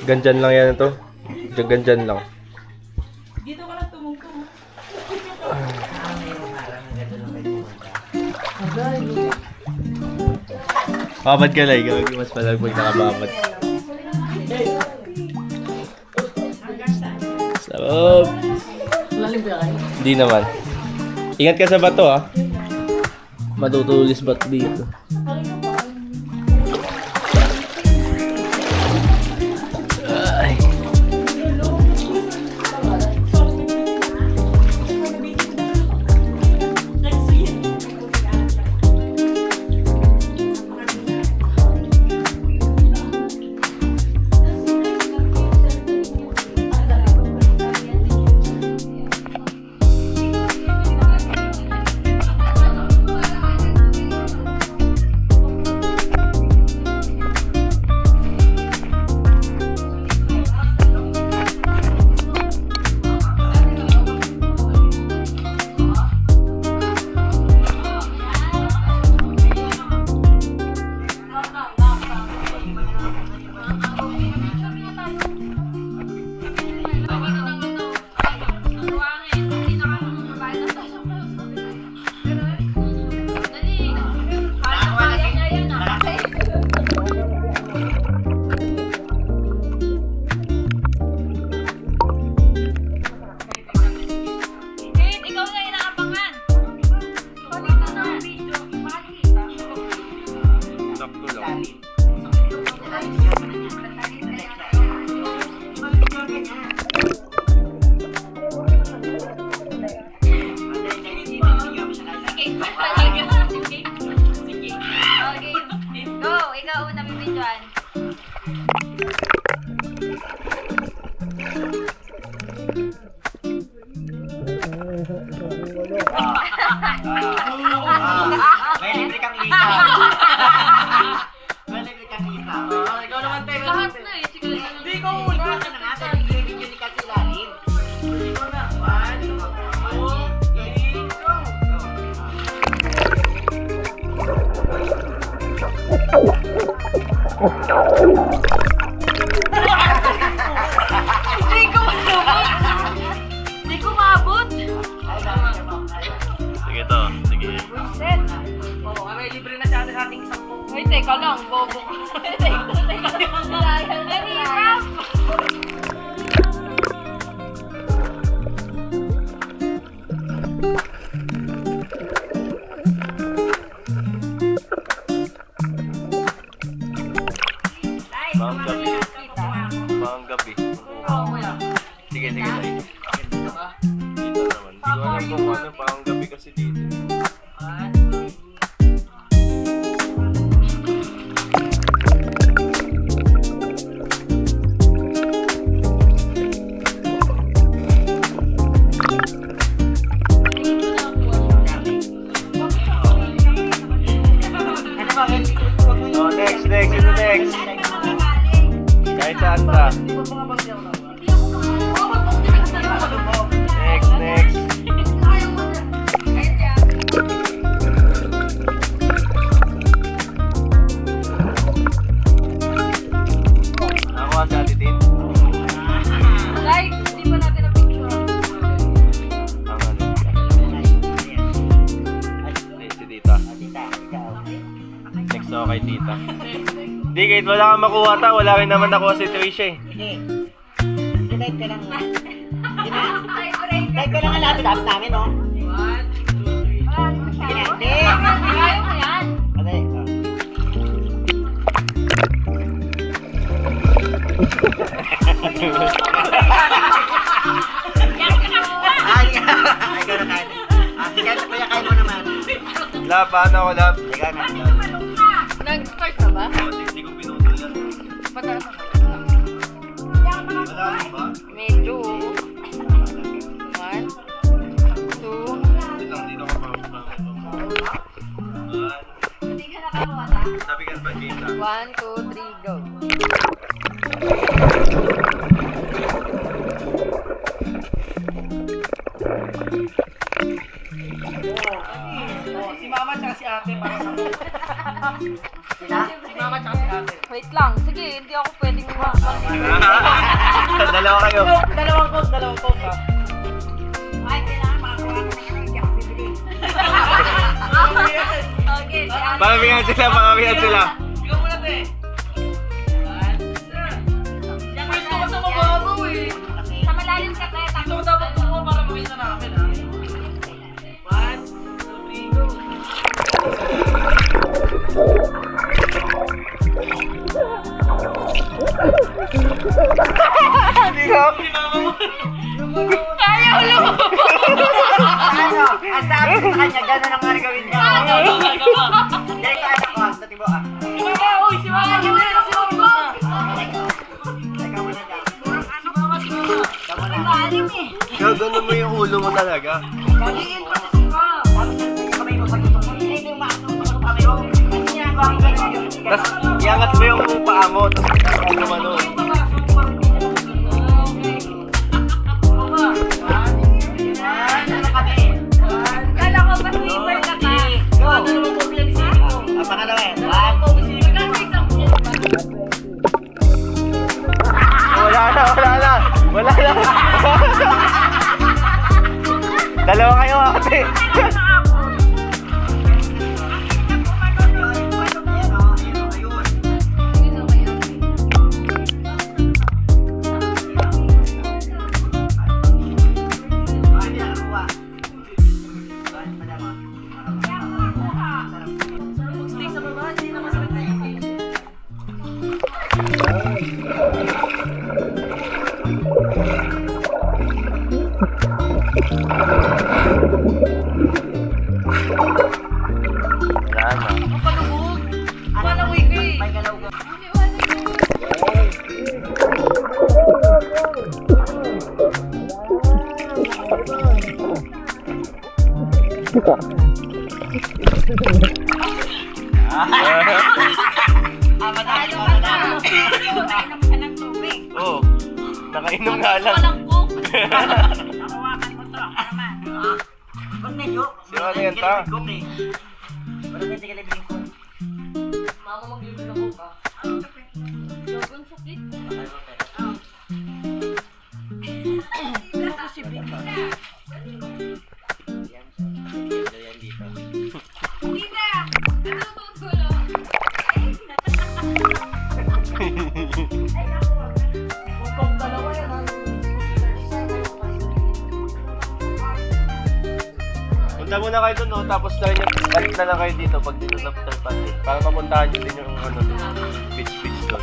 Ganjan lang yan ito. Ganjan lang. Dito ka lang tumungtong. Babad ka lang. Gawin mas malag pag nakababad. Sarap. Lalim ba kayo? Hindi naman. Ingat ka sa bato ah. Matutulis ba't dito? Ay. May libre kang isa. May libre kang isa. Ikaw naman, te. Lahat na eh. Sige lang. Hindi ko muna. Ito na nga, dahil video ni kasi lalim. Ikaw na. 1, 2, 3, go. Hindi ko maabot. Sige to. Sige. Set. Oh, may libre na siya sa ating isang Wait, teka lang. Bobo. Teka Bang gabi. Bang gabi. Sige, sige. Dito naman. Hindi ko alam kung ano bang gabi kasi dito. Oh, next. Sino next? Kahit saan ta. Next. Ako sa atitin. Like, di ba natin ang picture? Tama na. Si tita. Next ako kay tita. Hindi, kahit wala kang makuha ta, wala rin naman nakuha si Trisha eh. Dive ka lang. Dive ka lang ang lapit namin, no? 1, 2, 3. Sige na, hindi. Kaya mo yan. Okay. Ay, ikaw na kain. Sige, kuya, kain mo naman. Lab, paano ako, Lab? Ikaw na. Nag-start na ba? Hindi ko pinutol yan. Pataas na. Wala rin ba? Medyo. 1, 2. Dito ka pa. Sabi ka ba, Gina? 1, 2, 3, go. Si mama tsaka si ate para sa Si mama tsaka si ate. Wait lang. Sige, hindi ako pwedeng Dalawa kayo. Dalawang coat ha. Ay, kailangan makakuha ko ng hindi ako bibili. Okay, si ate. Pangamihan sila. Ikaw muna te. Gusto ko sa mababaw eh. Sa malalim ka kaya Ito ko dapat kumuha para makita namin ha. 1, 2, 3, go. Ayaw lang! Ano? Ang sabi ko sa kanya, gano'n ang mga gawin niya. Dahil ka anak ko, sa tibo ah. Si mama, uy! Si mama! Si mama! Ikaw mo na dyan. Si mama! Ikaw mo na. Malalim eh. Gagano mo yung ulo mo talaga. Galiin pa sa tibo. Tapos yung kamay mo sa gusto mo. Hindi yung maano sa kamay mo. Ang ginagawa ko gano'n yun. Tapos iangat mo yung paa mo. Tapos ano ano. Kala ko ba sleeper ka pa? Ang pangalawa eh. Wala na. Dalawa kayo ate. Wala na. Palubog! Palawi ka eh! May galaw ko. Oo. Nakainom nga lang. Sino ano yan ta? Mama maglibig ako ka. Sobrang sakit. Ako si Bing. Yan dito. Tita! Natutun ko lang. Dalawa yan ha. Punta muna kayo doon, no? Tapos balik na lang kayo dito pag dito sa after party. Para mapuntahan nyo din yung beach doon.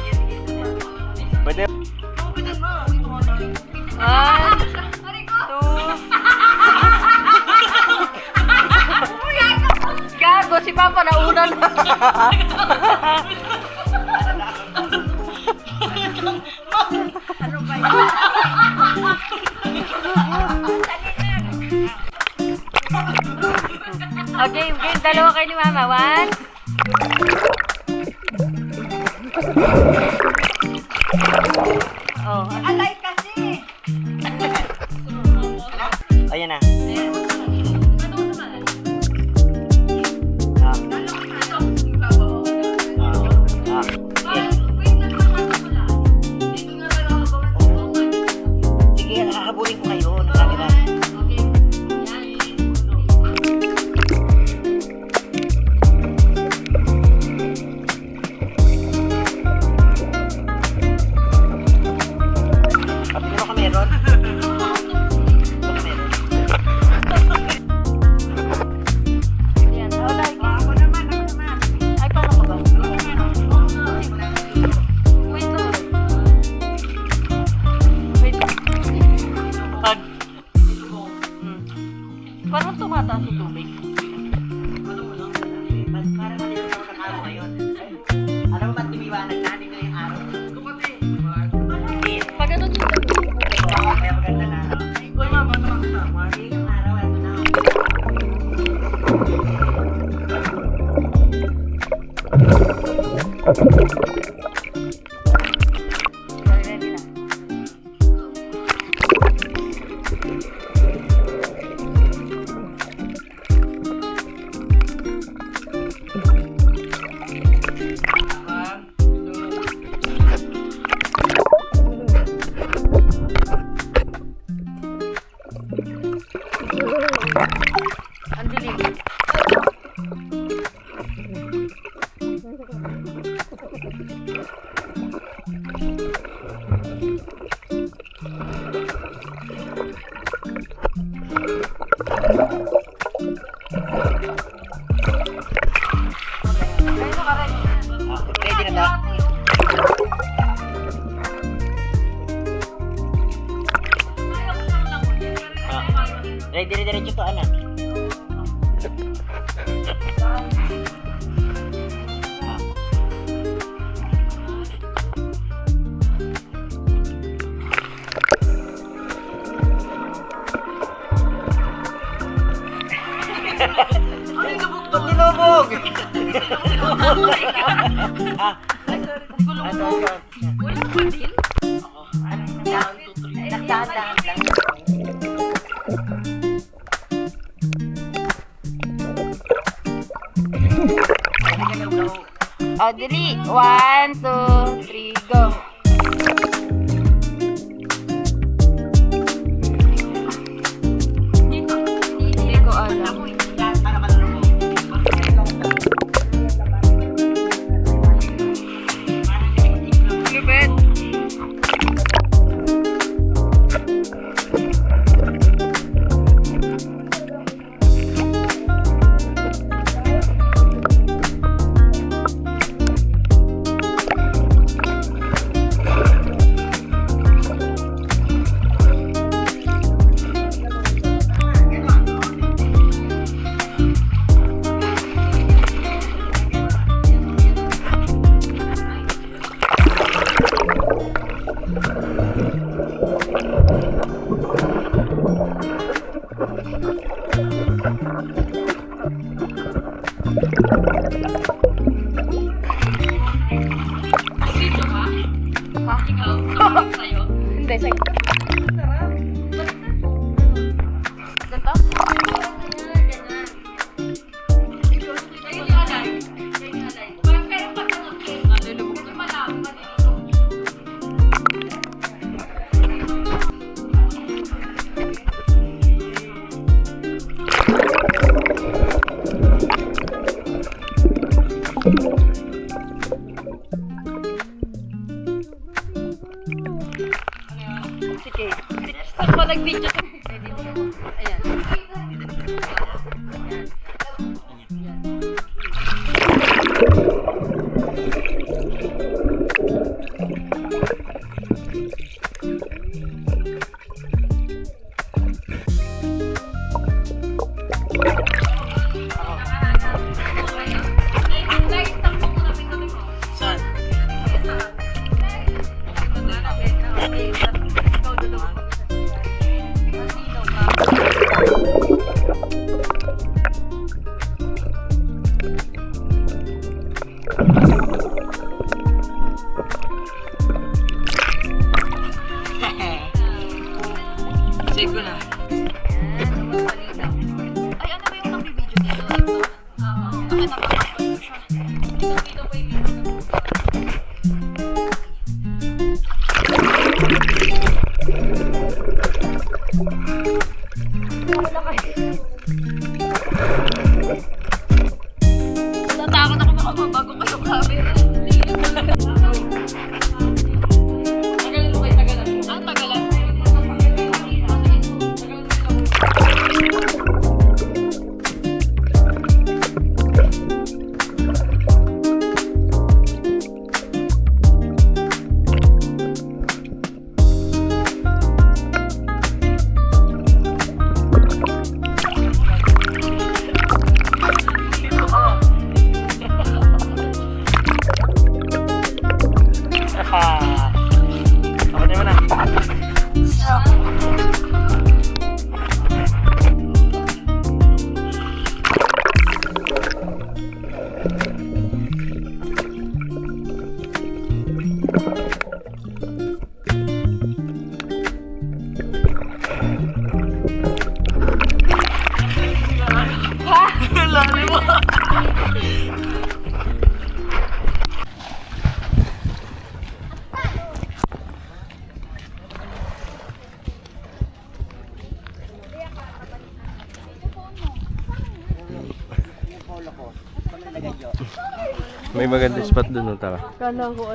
pa, nauna na. Okay, game. Dalawa kayo ni Mama. 1. Oh, alay kasi. Ayan na. Sige, nakakabulin ko kayo. Nakakita. Sino ka meron? Yan. Alay. Ako naman. Ay, paano ka ba? Wait lang. Wait. Pag. Parang tumataas yung tubig. Parang maliit ako ng araw ngayon. Alam mo ba't tumiwanag na? Dito yung araw. Pag ano yung Kaya maganda na. Uy, mama, nakakasama. Yung araw, ito na. ready na. Ang dilim. Ready na to? Ready na diretso to, anak. Ba't nilubog? Wala pa din? Nagdaan lang. Oh, dili. 1, 2, 3, go. Hindi ko alam. Para malulubog. Lupit. Hindi, sa'yo. Ganto? Sige. Pag pa nag-video ka. Ayan. Ako naman na. May maganda spot doon, no, tara. Kala ko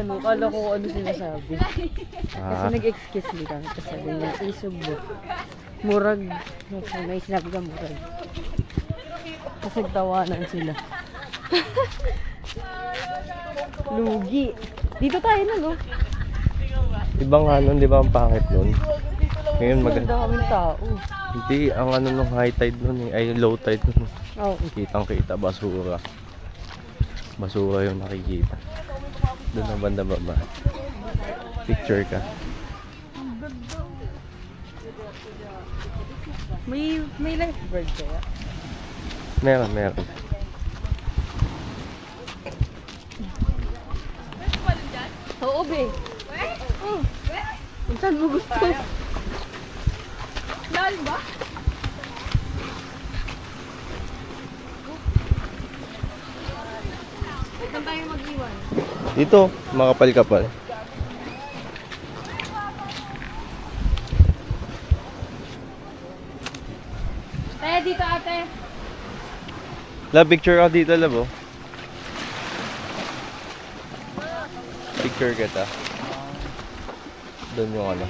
ano sinasabi. Kasi Ah, nag-excuse me kami. Kasi sabi niya, isubo. Murag. May sinabi ka murag. Kasi tawanan sila. Lugi. Dito tayo na, no? ibang ano, di ba ang pangit nun? Ngayon maganda. Maganda kaming tao. Hindi, ang ano nung high tide nun, ay low tide nun. Oo. Kitang kita, basura. Basura yung nakikita. Doon ang banda baba. Picture ka. May lifeguard kaya? Meron. Oo, be. Oh. Kung saan mo gusto? Lal ba? Saan tayo mag-iwan? Dito, makapal-kapal. Tayo dito, ate. Love, picture ka dito, love, oh. Picture kita. Doon yung ano.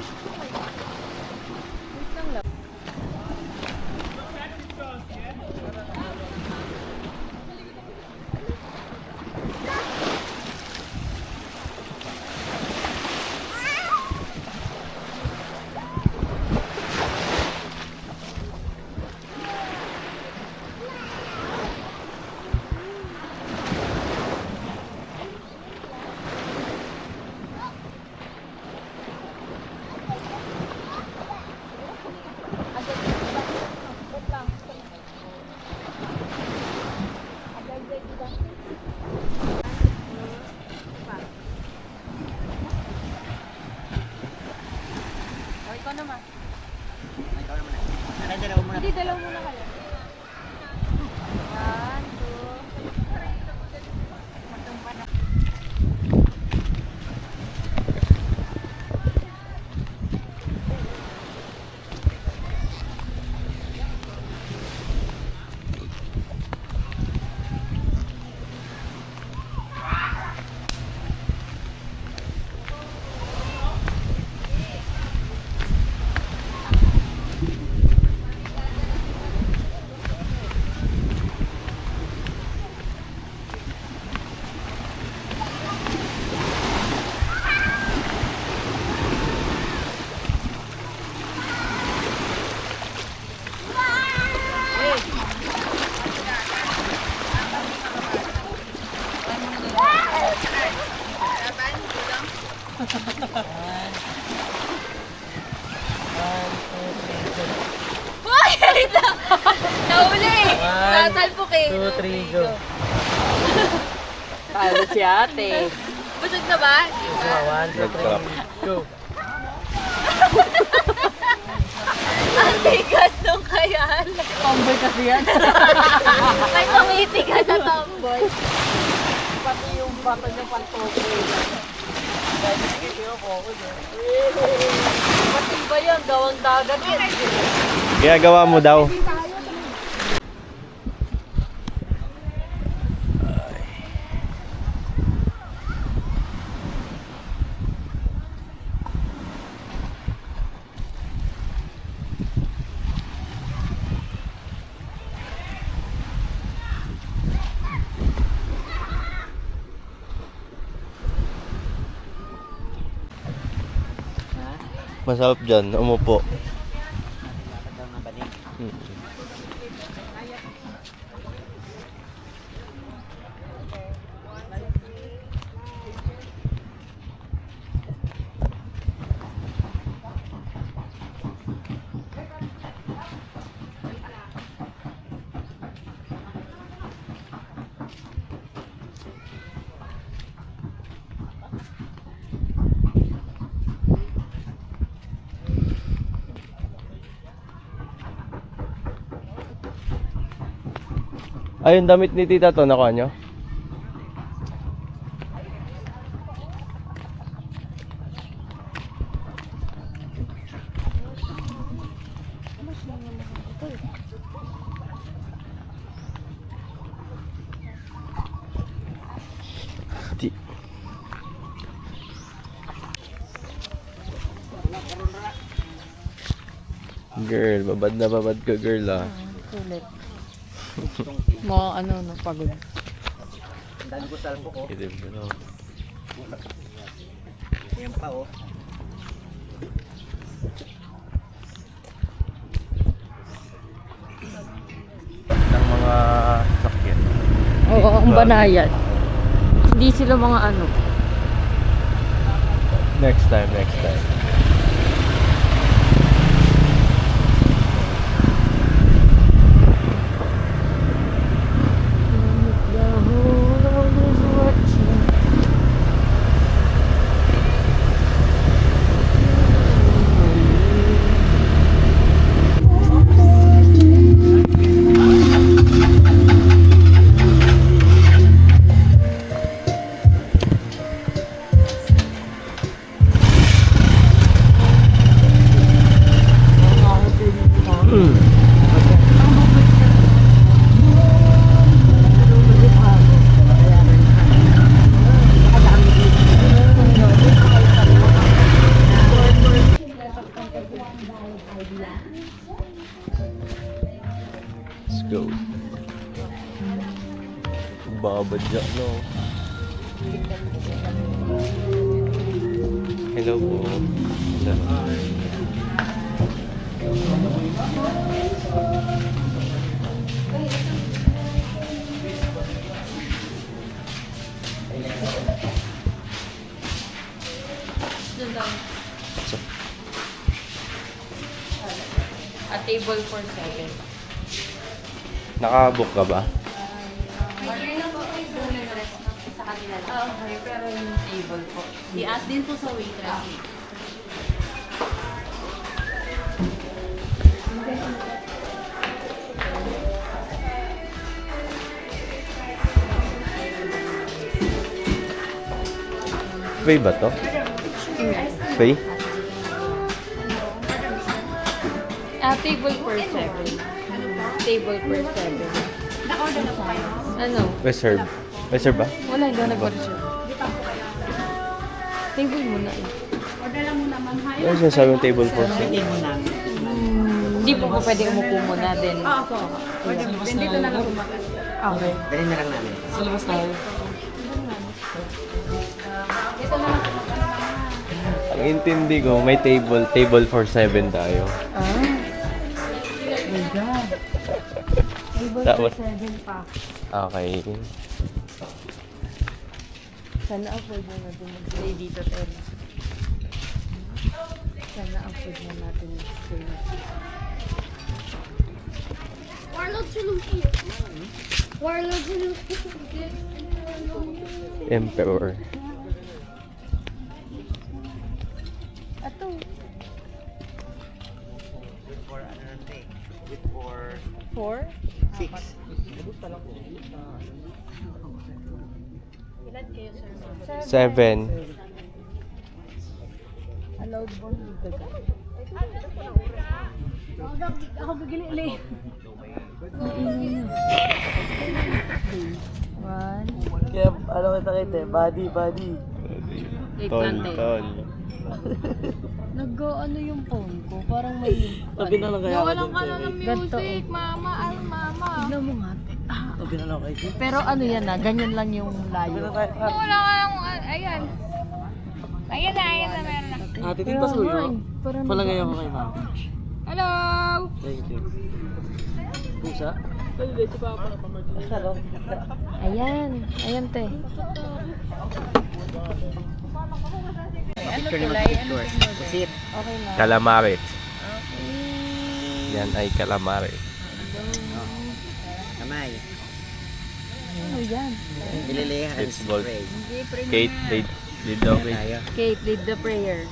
Hindi, dalaw muna kayo. Hoy! Nahuli! Sasalpukin! 2, 3, go. Talo si ate. Busog na ba? 1, 2, 3, go. Ang tigas nung kayan. Tomboy kasi yan. May pangiti ka na tomboy. Pati yung bata niya pantoke. Pati ba yan? Gawang dagat yan. Ginagawa mo daw. Masarap dyan, umupo. Ay, yung damit ni tita to, nakuha nyo? Di. Girl, babad na babad ka girl ah. Sulit. Mga ano, pagod. Ang dami ko sa alam ko. Itim ko no. Yan pa oh. Ng mga sakyan. Oo, ang banayad. Hindi sila mga ano. Next time, next time. Let's go. Babadya, no? Hello po. Hello. A table for 7. Nakabook ka ba? Okay, pero yung table po. I-ask din po sa waitress. Faye ba to? Faye? Table for 7. Table for 7. Na-order na po kayo. Ano? Reserve. Reserve ba? Wala, hindi ako nag-reserve. Table muna eh. Order lang muna, ma'am. Hi. Ano sinasabi yung table for sale? Hindi mo namin. Hindi po po pwede umupo muna din. Opo. Order mo. Dito na lang umakas. Okay. Dali na lang namin. Sa labas tayo. Dito na lang umakas. Ang intindi ko, may table for 7 tayo. Ah. My God. Table Tapos- for 7 pa. Okay. Sana afford na natin mag-stay dito, Tel. Sana afford na natin mag-stay. Warlord Solution. Warlord Solution. Emperor. Ato. For ano natin? With for 4? 6. Ilan kayo, sir? 7. Allowed bang daga? Ako gagili. 1. Kaya, ano kita, body. Tol. Nag-ano yung phone ko? Parang may... Tabi na lang kaya ako Walang ka na ng Ganto. music, mama. Ay, mama. Tignan mo nga. Tabi na lang kayo. Pero ano yan na, ganyan lang yung Tabi na layo. tayo. Wala ka lang. Ayan. Ayan na, meron na. Ate, din pa suyo. Parang Palagay ako kay ma'am. Hello! Thank you. Pusa? Ayan. Ayan, te. Picture naman picture. Pusit. Okay na. Calamares. Yan ay calamares. Kamay. Ano yan? Ililihan. It's bold. Spray. Kate, lead the way. Tayo. Kate, lead the prayer.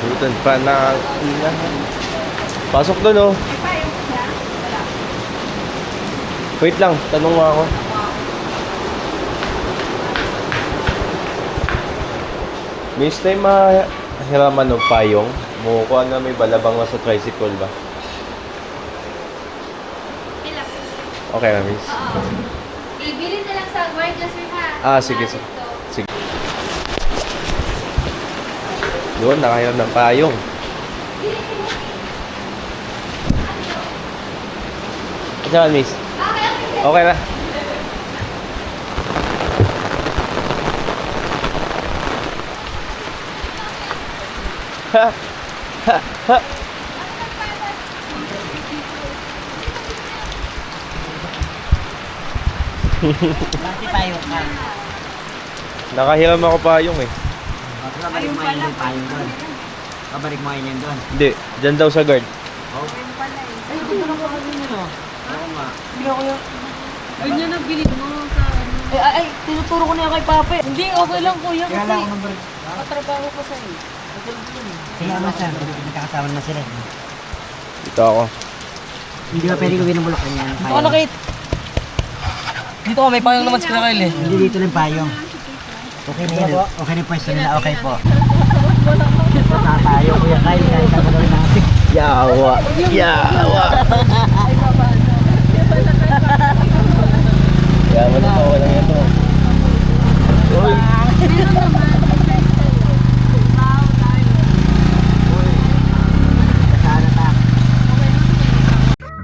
Butan pa na pasok doon, oh. Wait lang, tanong mo ako. Miss time mahiraman ng payong. Mukha na may balabang na sa tricycle ba? Okay na, miss. Ibili na lang sa guardia, sir, ha? Ah, sige, sige. Sige. Doon, nakahiram ng payong. Saan, miss? Okay na. Ha! Ha! Ha! Bakit payong ka? Nakahiram ako payong eh. Kabalik mo yun yung payong doon. Kabalik mo yun doon. Hindi, dyan daw sa guard. Ay, dito lang ko kasi nyo. Oo nga. Hindi ako yung... Ganyan ang bilid mo sa ano. Ay, tinuturo ko na yan kay Pape. Hindi, okay lang kuya Kaya kasi lang ako number. katrabaho ko sa'yo. Kaya naman sir, nakakasama naman sila. Ito ako. Hindi ba pwede ko binubulok yan? Dito ka nakit. Dito ka, may payong naman si Kyle eh. Hindi dito lang payong. Okay na yun. Okay na yung pwesto nila. Okay po. Tayo kuya Kyle. Kahit ako na rin natin. Yawa! Yawa! Yawa na ako lang ito. Uy!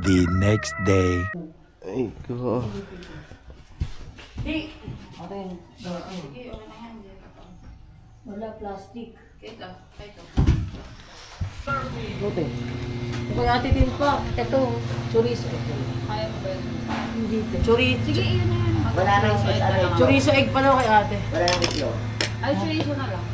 The next day. Ay, ko. Wala plastic. Buti. Pag atitin pa, ito, chorizo. Hindi ito. Chorizo. Sige, yun na yun. Wala na yung Chorizo egg pa daw kay ate. Wala na yung Ay, chorizo na lang.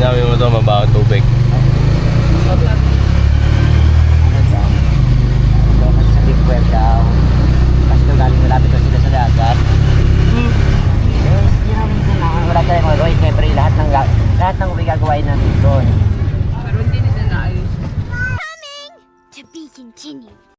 Sinabi mo ito, mabaho tubig. Sa Big Well daw. Kasi daw galing malapit daw sila sa dagat. Hindi namin sila. Wala tayong oil. Siyempre, lahat ng uwi gagawain namin doon. Pero hindi nila naayos. To be continued.